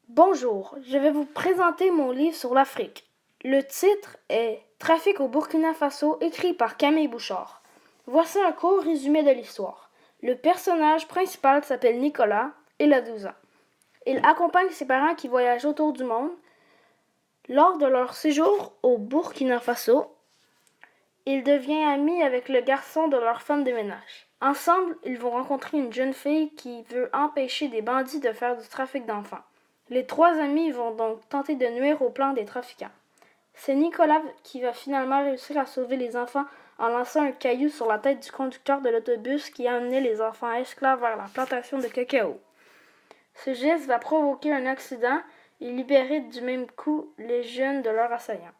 Bonjour, je vais vous présenter mon livre sur l'Afrique. Le titre est Trafic au Burkina Faso, écrit par Camille Bouchard. Voici un court résumé de l'histoire. Le personnage principal s'appelle Nicolas, il a 12 ans. Il accompagne ses parents qui voyagent autour du monde. Lors de leur séjour au Burkina Faso, il devient ami avec le garçon de leur femme de ménage. Ensemble, ils vont rencontrer une jeune fille qui veut empêcher des bandits de faire du trafic d'enfants. Les trois amis vont donc tenter de nuire au plan des trafiquants. C'est Nicolas qui va finalement réussir à sauver les enfants en lançant un caillou sur la tête du conducteur de l'autobus qui amenait les enfants esclaves vers la plantation de cacao. Ce geste va provoquer un accident et libérer du même coup les jeunes de leurs assaillants.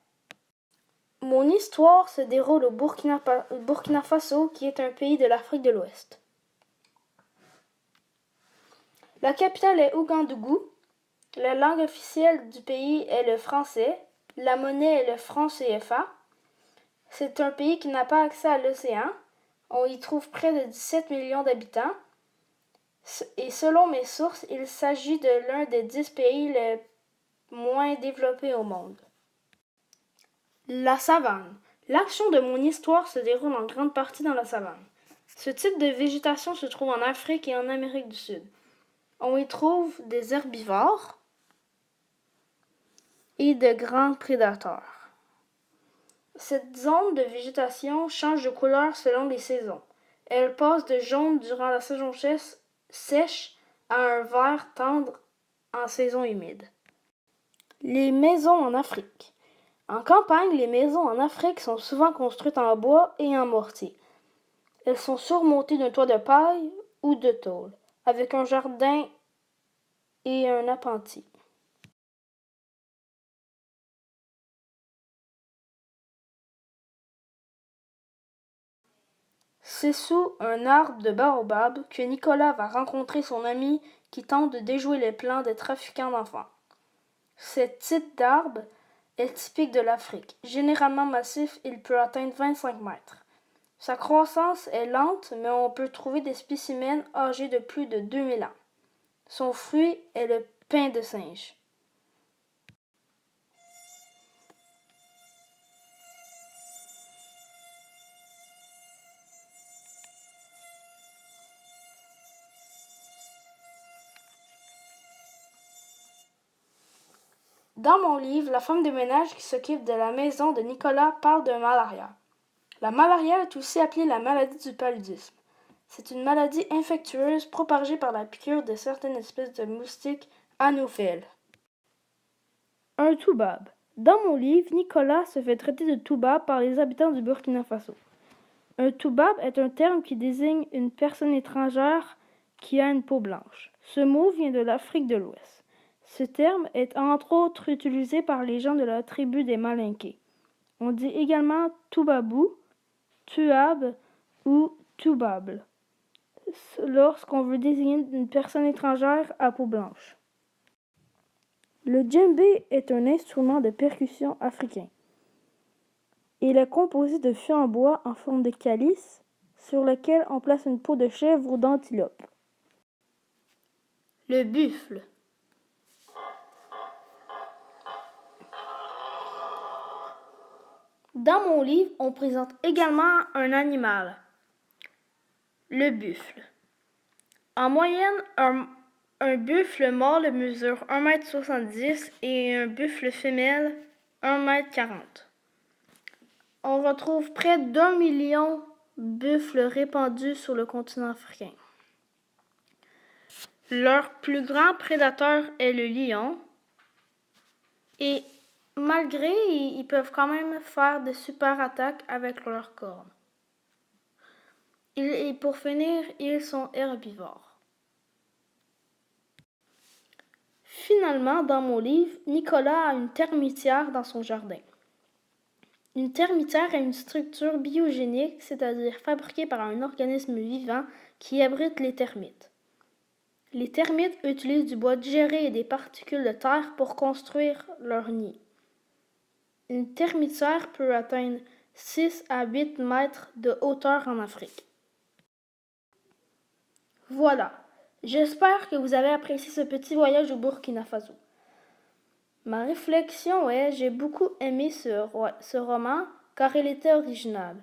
Mon histoire se déroule au Burkina Faso, qui est un pays de l'Afrique de l'Ouest. La capitale est Ouagadougou. La langue officielle du pays est le français. La monnaie est le franc CFA. C'est un pays qui n'a pas accès à l'océan. On y trouve près de 17 millions d'habitants. Et selon mes sources, il s'agit de l'un des 10 pays les moins développés au monde. La savane. L'action de mon histoire se déroule en grande partie dans la savane. Ce type de végétation se trouve en Afrique et en Amérique du Sud. On y trouve des herbivores et de grands prédateurs. Cette zone de végétation change de couleur selon les saisons. Elle passe de jaune durant la saison sèche à un vert tendre en saison humide. Les maisons en Afrique. En campagne, les maisons en Afrique sont souvent construites en bois et en mortier. Elles sont surmontées d'un toit de paille ou de tôle, avec un jardin et un appentis. C'est sous un arbre de baobab que Nicolas va rencontrer son ami qui tente de déjouer les plans des trafiquants d'enfants. Cette type d'arbre est typique de l'Afrique. Généralement massif, il peut atteindre 25 mètres. Sa croissance est lente, mais on peut trouver des spécimens âgés de plus de 2000 ans. Son fruit est le pain de singe. Dans mon livre, la femme de ménage qui s'occupe de la maison de Nicolas parle de malaria. La malaria est aussi appelée la maladie du paludisme. C'est une maladie infectieuse propagée par la piqûre de certaines espèces de moustiques anopheles. Un toubab. Dans mon livre, Nicolas se fait traiter de toubab par les habitants du Burkina Faso. Un toubab est un terme qui désigne une personne étrangère qui a une peau blanche. Ce mot vient de l'Afrique de l'Ouest. Ce terme est entre autres utilisé par les gens de la tribu des Malinké. On dit également toubabou, tuab ou toubable lorsqu'on veut désigner une personne étrangère à peau blanche. Le djembé est un instrument de percussion africain. Il est composé de fûts en bois en forme de calice sur lequel on place une peau de chèvre ou d'antilope. Le buffle. Dans mon livre, on présente également un animal, le buffle. En moyenne, un buffle mâle mesure 1,70 m et un buffle femelle 1,40 m. On retrouve près d'1 million de buffles répandus sur le continent africain. Leur plus grand prédateur est le lion. Et malgré, ils peuvent quand même faire de super attaques avec leurs cornes. Et pour finir, ils sont herbivores. Finalement, dans mon livre, Nicolas a une termitière dans son jardin. Une termitière est une structure biogénique, c'est-à-dire fabriquée par un organisme vivant qui abrite les termites. Les termites utilisent du bois digéré et des particules de terre pour construire leur nid. Une termitière peut atteindre 6 à 8 mètres de hauteur en Afrique. Voilà, j'espère que vous avez apprécié ce petit voyage au Burkina Faso. Ma réflexion est, j'ai beaucoup aimé ce roman car il était original,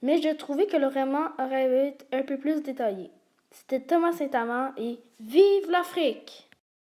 mais je trouvais que le roman aurait pu être un peu plus détaillé. C'était Thomas Saint-Amand et vive l'Afrique!